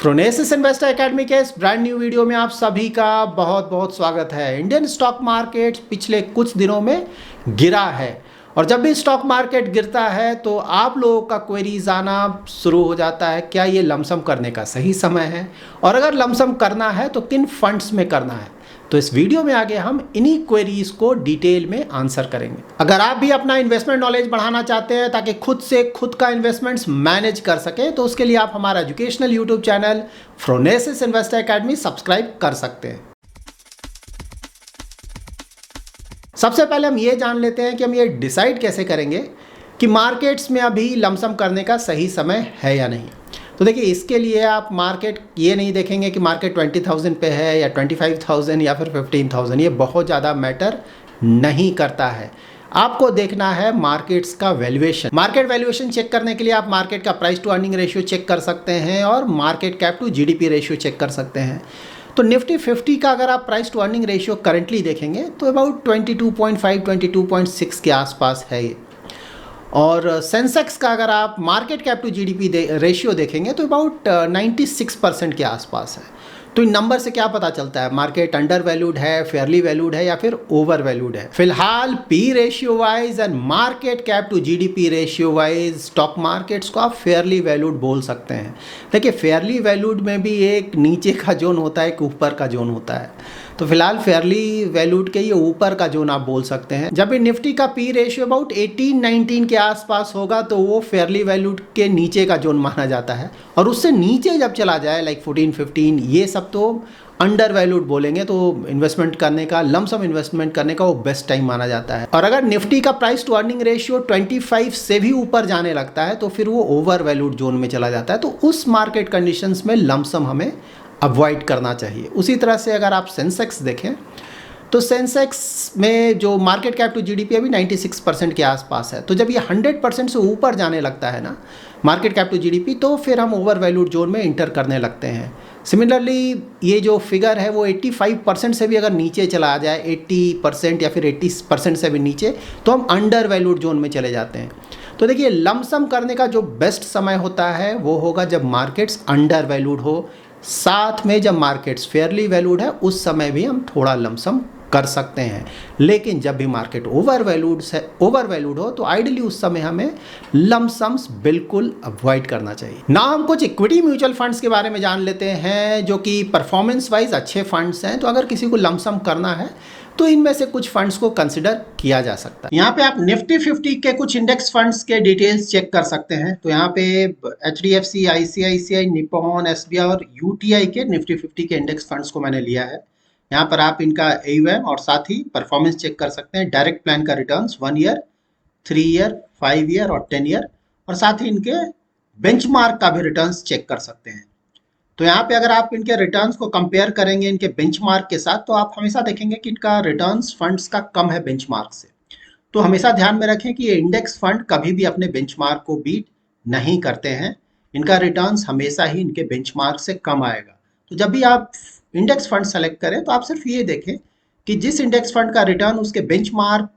Phronesis investor academy के इस brand new video में आप सभी का बहुत बहुत स्वागत है। इंडियन स्टॉक मार्केट पिछले कुछ दिनों में गिरा है और जब भी स्टॉक मार्केट गिरता है तो आप लोगों का क्वेरीज आना शुरू हो जाता है, क्या ये लमसम करने का सही समय है और अगर लमसम करना है तो किन फंड्स में करना है। तो इस वीडियो में आगे हम इन्हीं क्वेरीज को डिटेल में आंसर करेंगे। अगर आप भी अपना इन्वेस्टमेंट नॉलेज बढ़ाना चाहते हैं ताकि खुद से खुद का इन्वेस्टमेंट्स मैनेज कर सके तो उसके लिए आप हमारा educational YouTube channel Phronesis investor academy subscribe कर सकते हैं। सबसे पहले हम ये जान लेते हैं कि हम ये डिसाइड कैसे करेंगे कि मार्केट्स में अभी लमसम करने का सही समय है या नहीं। तो देखिए, इसके लिए आप मार्केट ये नहीं देखेंगे कि मार्केट 20,000 पे है या 25,000 या फिर 15,000, ये बहुत ज़्यादा मैटर नहीं करता है। आपको देखना है मार्केट्स का वैल्यूएशन। मार्केट वैल्यूएशन चेक करने के लिए आप मार्केट का price to earning ratio check कर सकते हैं और market cap to GDP ratio check कर सकते हैं। तो निफ्टी 50 का अगर आप price to earning ratio currently देखेंगे तो अबाउट 22.5 22.6 के आसपास है ये। और सेंसेक्स का अगर आप market cap to GDP ratio देखेंगे तो अबाउट 96% के आसपास है। तो इन नंबर से क्या पता चलता है मार्केट अंडर वैल्यूड है, फेयरली वैल्यूड है या फिर ओवर वैल्यूड है। फिलहाल P ratio wise and market cap to GDP ratio wise stock markets को आप फेयरली वैल्यूड बोल सकते हैं। देखिए, फेयरली वैल्यूड में भी एक नीचे का जोन होता है, एक ऊपर का जोन होता है। तो फिलहाल फेयरली वैल्यूड के ये ऊपर का जोन आप बोल सकते हैं। जब भी निफ्टी का पी रेशियो अबाउट 18-19 के आसपास होगा तो वो फेयरली वैल्यूड के नीचे का जोन माना जाता है और उससे नीचे जब चला जाए लाइक 14-15, ये सब तो अंडर वैल्यूड बोलेंगे। तो इन्वेस्टमेंट करने का, लमसम इन्वेस्टमेंट करने का वो बेस्ट टाइम माना जाता है। और अगर निफ्टी का प्राइस टू अर्निंग रेशियो 25 से भी ऊपर जाने लगता है तो फिर वो ओवर वैल्यूड जोन में चला जाता है। तो उस मार्केट कंडीशंस में लमसम हमें अवॉइड करना चाहिए। उसी तरह से अगर आप सेंसेक्स देखें तो सेंसेक्स में जो मार्केट कैप टू जीडीपी अभी 96% के आसपास है। तो जब ये 100% से ऊपर जाने लगता है ना मार्केट कैप टू जीडीपी, तो फिर हम ओवर वैल्यूड जोन में इंटर करने लगते हैं। सिमिलरली ये जो फिगर है वो 85% से भी अगर नीचे चला जाए, 80% या फिर 80% से भी नीचे, तो हम अंडर वैल्यूड जोन में चले जाते हैं। तो देखिए, लमसम करने का जो बेस्ट समय होता है वो होगा जब मार्केट्स अंडर वैल्यूड हो। साथ में जब मार्केट्स फेयरली वैल्यूड है उस समय भी हम थोड़ा लमसम कर सकते हैं। लेकिन जब भी मार्केट ओवर वैल्यूड हो तो आइडियली उस समय हमें लमसम्स बिल्कुल अवॉइड करना चाहिए। ना हम कुछ इक्विटी म्यूचुअल फंड्स के बारे में जान लेते हैं जो कि परफॉर्मेंस वाइज अच्छे फंड्स हैं। तो अगर किसी को लमसम करना है तो इनमें से कुछ फंड्स को कंसिडर किया जा सकता है। यहाँ पे आप निफ्टी 50 के कुछ इंडेक्स फंड्स के डिटेल्स चेक कर सकते हैं। तो यहाँ पे HDFC, ICICI, निप्पॉन, SBI और UTI के निफ्टी 50 के इंडेक्स फंड्स को मैंने लिया है। यहाँ पर आप इनका AUM और साथ ही परफॉर्मेंस चेक कर सकते हैं। डायरेक्ट प्लान का रिटर्न्स 1 ईयर, 3 ईयर, 5 ईयर और 10 ईयर और साथ ही इनके बेंचमार्क का भी रिटर्न्स चेक कर सकते हैं। तो यहाँ पे अगर आप इनके रिटर्न्स को कंपेयर करेंगे इनके बेंचमार्क के साथ तो आप हमेशा देखेंगे कि इनका रिटर्न्स फंड्स का कम है बेंचमार्क से। तो हमेशा ध्यान में रखें कि ये इंडेक्स फंड कभी भी अपने बेंचमार्क को बीट नहीं करते हैं। इनका रिटर्न्स हमेशा ही इनके बेंचमार्क से कम आएगा। तो जब भी आप इंडेक्स फंड सेलेक्ट करें तो आप सिर्फ ये देखें कि जिस इंडेक्स फंड का रिटर्न उसके बेंचमार्क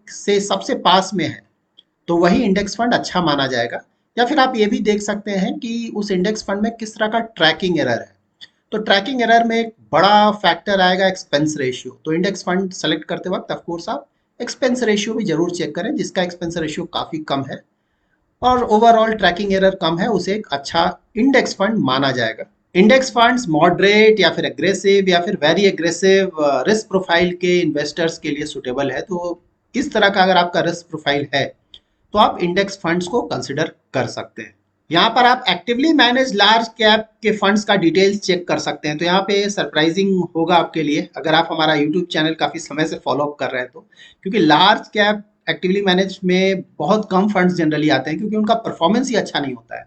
से सबसे पास में है तो वही इंडेक्स फंड अच्छा माना जाएगा। या फिर आप ये भी देख सकते हैं कि उस इंडेक्स फंड में किस तरह का ट्रैकिंग एरर है। तो ट्रैकिंग एरर में एक बड़ा फैक्टर आएगा एक्सपेंस रेशियो। तो इंडेक्स फंड सेलेक्ट करते वक्त ऑफ कोर्स आप एक्सपेंस रेशियो भी जरूर चेक करें। जिसका एक्सपेंस रेशियो काफी कम है और ओवरऑल ट्रैकिंग एरर कम है उसे एक अच्छा इंडेक्स फंड माना जाएगा। इंडेक्स फंड्स मॉडरेट या फिर एग्रेसिव या फिर वेरी एग्रेसिव रिस्क प्रोफाइल के इन्वेस्टर्स के लिए सुटेबल है। तो इस तरह का अगर आपका रिस्क प्रोफाइल है तो आप इंडेक्स फंड्स को कंसिडर कर सकते हैं। यहाँ पर आप एक्टिवली मैनेज लार्ज कैप के फंड्स का डिटेल्स चेक कर सकते हैं। तो यहाँ पे सरप्राइजिंग होगा आपके लिए अगर आप हमारा यूट्यूब चैनल काफी समय से फॉलो अप कर रहे हैं तो, क्योंकि लार्ज कैप एक्टिवली मैनेज में बहुत कम फंड्स जनरली आते हैं क्योंकि उनका परफॉर्मेंस ही अच्छा नहीं होता है।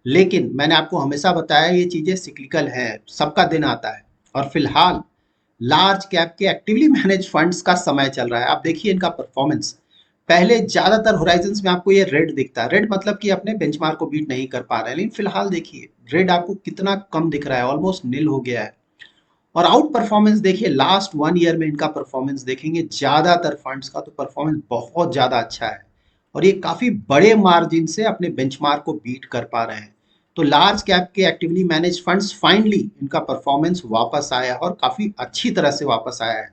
लेकिन मैंने आपको हमेशा बताया ये चीजें सिक्लिकल है, सबका दिन आता है। और फिलहाल लार्ज कैप के एक्टिवली मैनेज फंड्स का समय चल रहा है। आप देखिए इनका परफॉर्मेंस। पहले ज्यादातर होराइजन्स में आपको ये रेड दिखता है, रेड मतलब कि अपने बेंचमार्क को बीट नहीं कर पा रहे हैं। लेकिन फिलहाल देखिए रेड आपको कितना कम दिख रहा है, ऑलमोस्ट नील हो गया है। और आउट परफॉर्मेंस देखिए, लास्ट 1 ईयर में इनका परफॉर्मेंस देखेंगे ज्यादातर फंड्स का तो परफॉर्मेंस बहुत ज्यादा अच्छा है और ये काफी बड़े मार्जिन से अपने बेंचमार्क को बीट कर पा रहे हैं। तो लार्ज कैप के एक्टिवली मैनेज फंड्स फाइनली इनका परफॉर्मेंस वापस आया और काफ़ी अच्छी तरह से वापस आया है।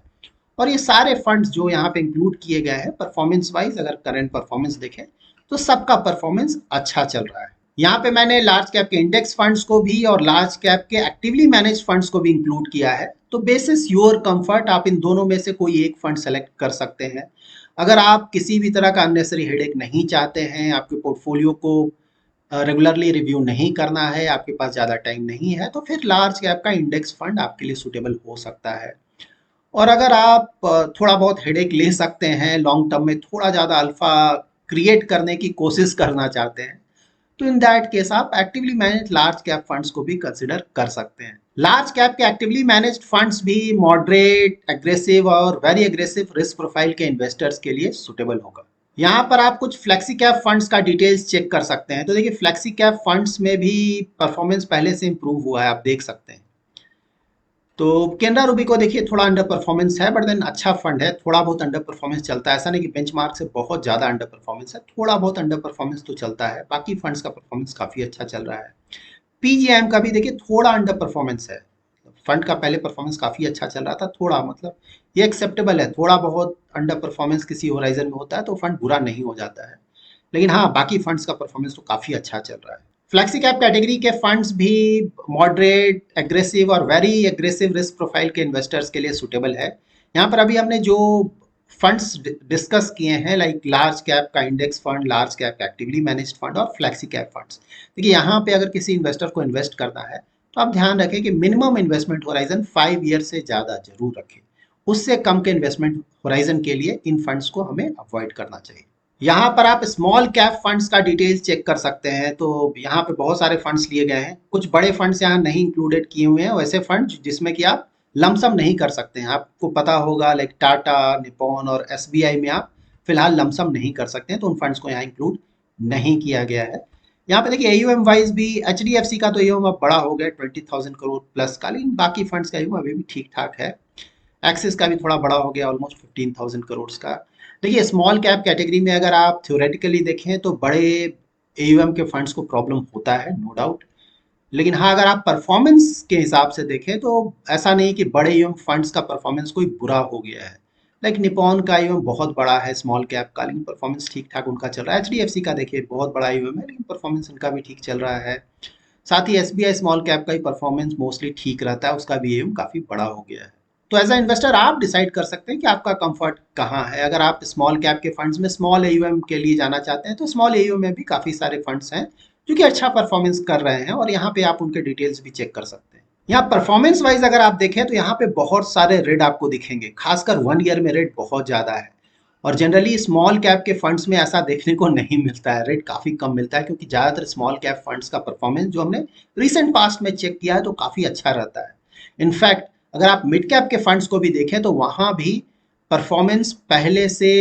और ये सारे फंड्स जो यहाँ पे इंक्लूड किए गए हैं परफॉर्मेंस वाइज, अगर करंट परफॉर्मेंस देखें तो सबका परफॉर्मेंस अच्छा चल रहा है। यहाँ पे मैंने लार्ज कैप के इंडेक्स फंड्स को भी और लार्ज कैप के एक्टिवली मैनेज फंड्स को भी इंक्लूड किया है। तो बेसिस योर कंफर्ट आप इन दोनों में से कोई एक फंड सेलेक्ट कर सकते हैं। अगर आप किसी भी तरह का अननेसरी हेडेक नहीं चाहते हैं, आपके पोर्टफोलियो को रेगुलरली रिव्यू नहीं करना है, आपके पास ज़्यादा टाइम नहीं है, तो फिर लार्ज कैप का इंडेक्स फंड आपके लिए सूटेबल हो सकता है। और अगर आप थोड़ा बहुत हेडेक ले सकते हैं, लॉन्ग टर्म में थोड़ा ज़्यादा अल्फा क्रिएट करने की कोशिश करना चाहते हैं, तो इन दैट केस आप actively manage large cap funds को भी कंसिडर कर सकते हैं। लार्ज कैप के एक्टिवली मैनेज्ड फंड्स भी मॉडरेट, एग्रेसिव और वेरी एग्रेसिव रिस्क प्रोफाइल के इन्वेस्टर्स के लिए सुटेबल होगा। यहाँ पर आप कुछ फ्लेक्सी कैप फंड्स का डिटेल्स चेक कर सकते हैं। तो देखिए फ्लेक्सी कैप फंड्स में भी परफॉर्मेंस पहले से इंप्रूव हुआ है, आप देख सकते हैं। तो केनरा रूबी को देखिए थोड़ा अंडर परफॉर्मेंस है, बट देन अच्छा फंड है, थोड़ा बहुत अंडर परफॉर्मेंस चलता है। ऐसा नहीं कि बेंचमार्क से बहुत ज़्यादा अंडर परफॉर्मेंस है, थोड़ा बहुत अंडर परफॉर्मेंस तो चलता है। बाकी फंड्स का परफॉर्मेंस काफ़ी अच्छा चल रहा है। पीजीआईएम का भी देखिए थोड़ा अंडर परफॉर्मेंस है। फंड का पहले परफॉर्मेंस काफ़ी अच्छा चल रहा था, थोड़ा मतलब ये एक्सेप्टेबल है। थोड़ा बहुत अंडर परफॉर्मेंस किसी होराइजन में होता है तो फंड बुरा नहीं हो जाता है, लेकिन हाँ बाकी फंड्स का परफॉर्मेंस तो काफ़ी अच्छा चल रहा है। फ्लेक्सी कैप कैटेगरी के फंड्स भी मॉडरेट, एग्रेसिव और वेरी एग्रेसिव रिस्क प्रोफाइल के इन्वेस्टर्स के लिए सुटेबल है। यहाँ पर अभी हमने जो फंड्स डिस्कस किए हैं, लाइक लार्ज कैप का इंडेक्स फंड, लार्ज कैप का एक्टिवली मैनेज्ड फंड और फ्लेक्सी कैप फंड्स। देखिए यहाँ पे अगर किसी इन्वेस्टर को इन्वेस्ट करना है तो आप ध्यान रखें कि मिनिमम इन्वेस्टमेंट होराइजन 5 ईयर से ज़्यादा जरूर रखें। उससे कम के इन्वेस्टमेंट होराइजन के लिए इन फंड्स को हमें अवॉइड करना चाहिए। यहाँ पर आप स्मॉल कैप फंड्स का डिटेल्स चेक कर सकते हैं। तो यहाँ पे बहुत सारे फंड्स लिए गए हैं, कुछ बड़े फंड्स यहाँ नहीं इंक्लूडेड किए हुए हैं, वैसे फंड जिसमें कि आप लमसम नहीं कर सकते हैं। आपको पता होगा लाइक टाटा, निपॉन और एसबीआई में आप फिलहाल लमसम नहीं कर सकते हैं, तो उन फंड्स को यहाँ इंक्लूड नहीं किया गया है। यहाँ पे देखिए एयूएम वाइज भी एचडीएफसी का तो एयूएम अब बड़ा हो गया 20,000 करोड़ प्लस का, लेकिन बाकी फंड्स का एयूएम अभी भी ठीक ठाक है। एक्सिस का भी थोड़ा बड़ा हो गया, ऑलमोस्ट 15,000 करोड़ का। देखिए स्मॉल कैप कैटेगरी में अगर आप थ्योरेटिकली देखें तो बड़े एयूएम के फंड्स को प्रॉब्लम होता है, नो डाउट। लेकिन हाँ अगर आप परफॉर्मेंस के हिसाब से देखें तो ऐसा नहीं कि बड़े एयूएम फंड्स का परफॉर्मेंस कोई बुरा हो गया है। लाइक निपॉन का एयूएम बहुत बड़ा है स्मॉल कैप का, लेकिन परफॉर्मेंस ठीक ठाक उनका चल रहा है। एचडीएफसी का देखिए बहुत बड़ा एयूएम है, लेकिन परफॉर्मेंस इनका भी ठीक चल रहा है। साथ ही एसबीआई स्मॉल कैप का ही परफॉर्मेंस मोस्टली ठीक रहता है, उसका भी एयूएम काफ़ी बड़ा हो गया है। तो एज अ इन्वेस्टर आप डिसाइड कर सकते हैं कि आपका कंफर्ट कहाँ है। अगर आप स्मॉल कैप के फंड्स में स्मॉल एयूएम के लिए जाना चाहते हैं तो स्मॉल एयूएम में भी काफ़ी सारे फंड्स हैं जो कि अच्छा परफॉर्मेंस कर रहे हैं, और यहाँ पे आप उनके डिटेल्स भी चेक कर सकते हैं। यहाँ परफॉर्मेंस वाइज अगर आप देखें तो यहाँ पे बहुत सारे रेट आपको दिखेंगे, खासकर 1 ईयर में रेट बहुत ज़्यादा है। और जनरली स्मॉल कैप के फंड्स में ऐसा देखने को नहीं मिलता है, रेट काफ़ी कम मिलता है, क्योंकि ज़्यादातर स्मॉल कैप फंड्स का परफॉर्मेंस जो हमने रिसेंट पास्ट में चेक किया है तो काफ़ी अच्छा रहता है। इनफैक्ट अगर आप मिड कैप के फंड्स को भी देखें तो वहाँ भी परफॉर्मेंस पहले से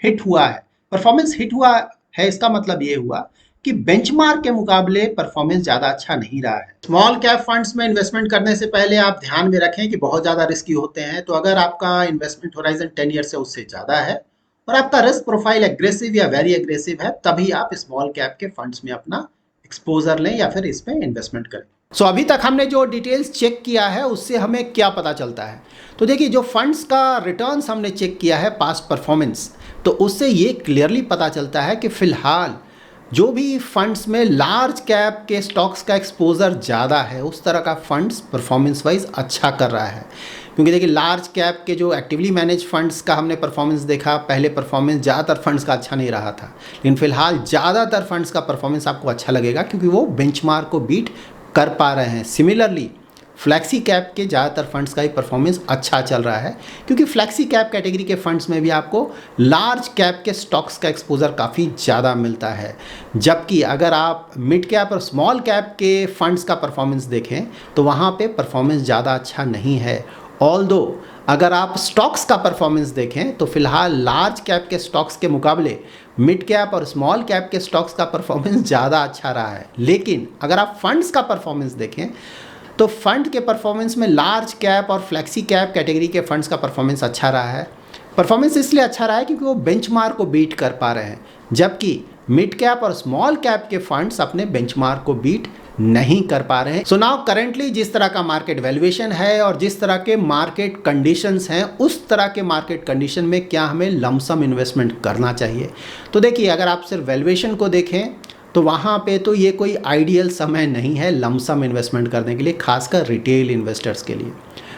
हिट हुआ है। परफॉर्मेंस हिट हुआ है इसका मतलब ये हुआ कि बेंचमार्क के मुकाबले परफॉर्मेंस ज़्यादा अच्छा नहीं रहा है। स्मॉल कैप फंड्स में इन्वेस्टमेंट करने से पहले आप ध्यान में रखें कि बहुत ज़्यादा रिस्की होते हैं। तो अगर आपका इन्वेस्टमेंट होराइजन 10 ईयर से उससे ज़्यादा है और आपका रिस्क प्रोफाइल एग्रेसिव या वेरी एग्रेसिव है, तभी आप स्मॉल कैप के फंड्स में अपना एक्सपोजर लें या फिर इस पर इन्वेस्टमेंट करें। सो अभी तक हमने जो डिटेल्स चेक किया है उससे हमें क्या पता चलता है? तो देखिए जो फंड्स का रिटर्न्स हमने चेक किया है पास्ट परफॉर्मेंस, तो उससे ये क्लियरली पता चलता है कि फ़िलहाल जो भी फंड्स में लार्ज कैप के स्टॉक्स का एक्सपोजर ज़्यादा है उस तरह का फंड्स परफॉर्मेंस वाइज अच्छा कर रहा है। क्योंकि देखिए लार्ज कैप के जो एक्टिवली मैनेज फंड्स का हमने परफॉर्मेंस देखा, पहले परफॉर्मेंस ज़्यादातर फंड्स का अच्छा नहीं रहा था, लेकिन फ़िलहाल ज़्यादातर फंड्स का परफॉर्मेंस आपको अच्छा लगेगा क्योंकि वो बेंचमार्क को बीट कर पा रहे हैं। सिमिलरली फ्लैक्सी कैप के ज़्यादातर फंड्स का ही परफॉर्मेंस अच्छा चल रहा है, क्योंकि फ्लैक्सी कैप कैटेगरी के फंड्स में भी आपको लार्ज कैप के स्टॉक्स का एक्सपोजर काफ़ी ज़्यादा मिलता है। जबकि अगर आप मिड कैप और स्मॉल कैप के फंड्स का परफॉर्मेंस देखें तो वहाँ पे परफॉर्मेंस ज़्यादा अच्छा नहीं है। ऑल्दो अगर आप स्टॉक्स का परफॉर्मेंस देखें तो फिलहाल लार्ज कैप के स्टॉक्स के मुकाबले मिड कैप और स्मॉल कैप के स्टॉक्स का परफॉर्मेंस ज़्यादा अच्छा रहा है। लेकिन अगर आप फंड्स का परफॉर्मेंस देखें तो फंड के परफॉर्मेंस में लार्ज कैप और फ्लैक्सी कैप कैटेगरी के फंड्स का परफॉर्मेंस अच्छा रहा है। परफॉर्मेंस इसलिए अच्छा रहा है क्योंकि वो बेंचमार्क को बीट कर पा रहे हैं, जबकि मिड कैप और स्मॉल कैप के फंड्स अपने बेंचमार्क को बीट नहीं कर पा रहे हैं। सो नाउ करेंटली जिस तरह का मार्केट वैल्यूएशन है और जिस तरह के मार्केट कंडीशंस हैं, उस तरह के मार्केट कंडीशन में क्या हमें लमसम इन्वेस्टमेंट करना चाहिए? तो देखिए, अगर आप सिर्फ वैल्यूएशन को देखें तो वहाँ पे तो ये कोई आइडियल समय नहीं है लमसम इन्वेस्टमेंट करने के लिए, खासकर रिटेल इन्वेस्टर्स के लिए।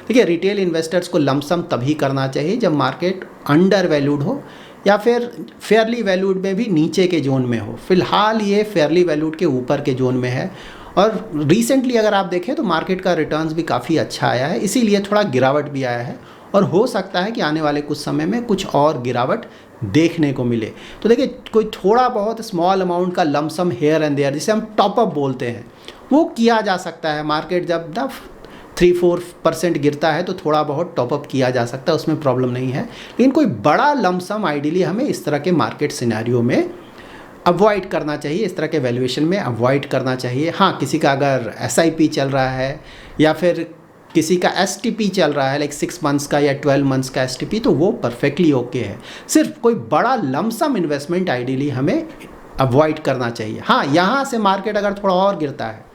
देखिए, रिटेल इन्वेस्टर्स को लमसम तभी करना चाहिए जब मार्केट अंडर वैल्यूड हो या फिर फेयरली वैल्यूड में भी नीचे के जोन में हो। फिलहाल ये फेयरली वैल्यूड के ऊपर के जोन में है और रिसेंटली अगर आप देखें तो मार्केट का रिटर्न्स भी काफ़ी अच्छा आया है, इसीलिए थोड़ा गिरावट भी आया है और हो सकता है कि आने वाले कुछ समय में कुछ और गिरावट देखने को मिले। तो देखिए, कोई थोड़ा बहुत स्मॉल अमाउंट का लमसम हेयर एंड देयर, जिसे हम टॉपअप बोलते हैं, वो किया जा सकता है। मार्केट जब 3-4% गिरता है तो थोड़ा बहुत टॉपअप किया जा सकता है, उसमें प्रॉब्लम नहीं है। लेकिन कोई बड़ा लमसम आइडियली हमें इस तरह के मार्केट सिनेरियो में अवॉइड करना चाहिए, इस तरह के वैल्यूएशन में अवॉइड करना चाहिए। हाँ, किसी का अगर SIP चल रहा है या फिर किसी का STP चल रहा है, लाइक 6 मंथ्स का या 12 मंथ्स का STP, तो वो परफेक्टली ओके है। सिर्फ कोई बड़ा लमसम इन्वेस्टमेंट आइडियली हमें अवॉइड करना चाहिए। हाँ, यहाँ से मार्केट अगर थोड़ा और गिरता है,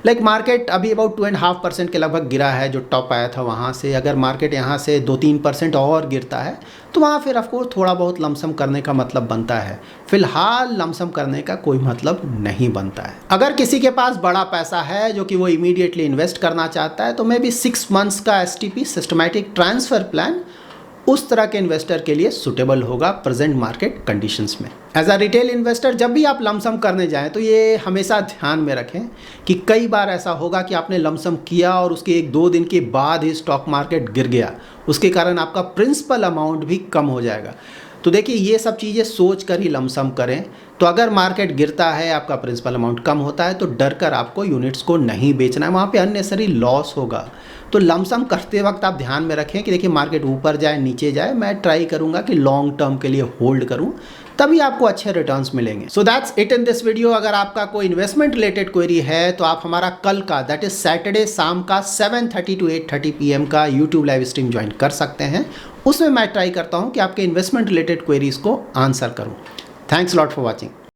लाइक मार्केट अभी अबाउट 2.5% के लगभग गिरा है, जो टॉप आया था वहाँ से। अगर मार्केट यहाँ से 2-3% और गिरता है तो वहाँ फिर ऑफकोर्स थोड़ा बहुत लमसम करने का मतलब बनता है। फिलहाल लमसम करने का कोई मतलब नहीं बनता है। अगर किसी के पास बड़ा पैसा है जो कि वो इमीडिएटली इन्वेस्ट करना चाहता है, तो मे बी 6 मंथ्स का STP सिस्टमैटिक ट्रांसफ़र प्लान उस तरह के इन्वेस्टर के लिए सुटेबल होगा प्रेजेंट मार्केट कंडीशंस में। एज अ रिटेल इन्वेस्टर जब भी आप लमसम करने जाएं तो ये हमेशा ध्यान में रखें कि कई बार ऐसा होगा कि आपने लमसम किया और उसके 1-2 दिन के बाद ही स्टॉक मार्केट गिर गया, उसके कारण आपका प्रिंसिपल अमाउंट भी कम हो जाएगा। तो देखिए, ये सब चीज़ें सोच कर ही लमसम करें। तो अगर मार्केट गिरता है, आपका प्रिंसिपल अमाउंट कम होता है, तो डर कर आपको यूनिट्स को नहीं बेचना है, वहाँ पे अननेसेसरी लॉस होगा। तो लमसम करते वक्त आप ध्यान में रखें कि देखिए, मार्केट ऊपर जाए नीचे जाए, मैं ट्राई करूँगा कि लॉन्ग टर्म के लिए होल्ड करूँ, तभी आपको अच्छे रिटर्न्स मिलेंगे। So that's it in this video. अगर आपका कोई इन्वेस्टमेंट रिलेटेड क्वेरी है तो आप हमारा कल का, दैट इज सैटरडे शाम का 7:30 to 8:30 PM का यूट्यूब लाइव स्ट्रीम ज्वाइन कर सकते हैं। उसमें मैं ट्राई करता हूँ कि आपके इन्वेस्टमेंट रिलेटेड क्वेरीज को आंसर करूँ। Thanks lot for watching.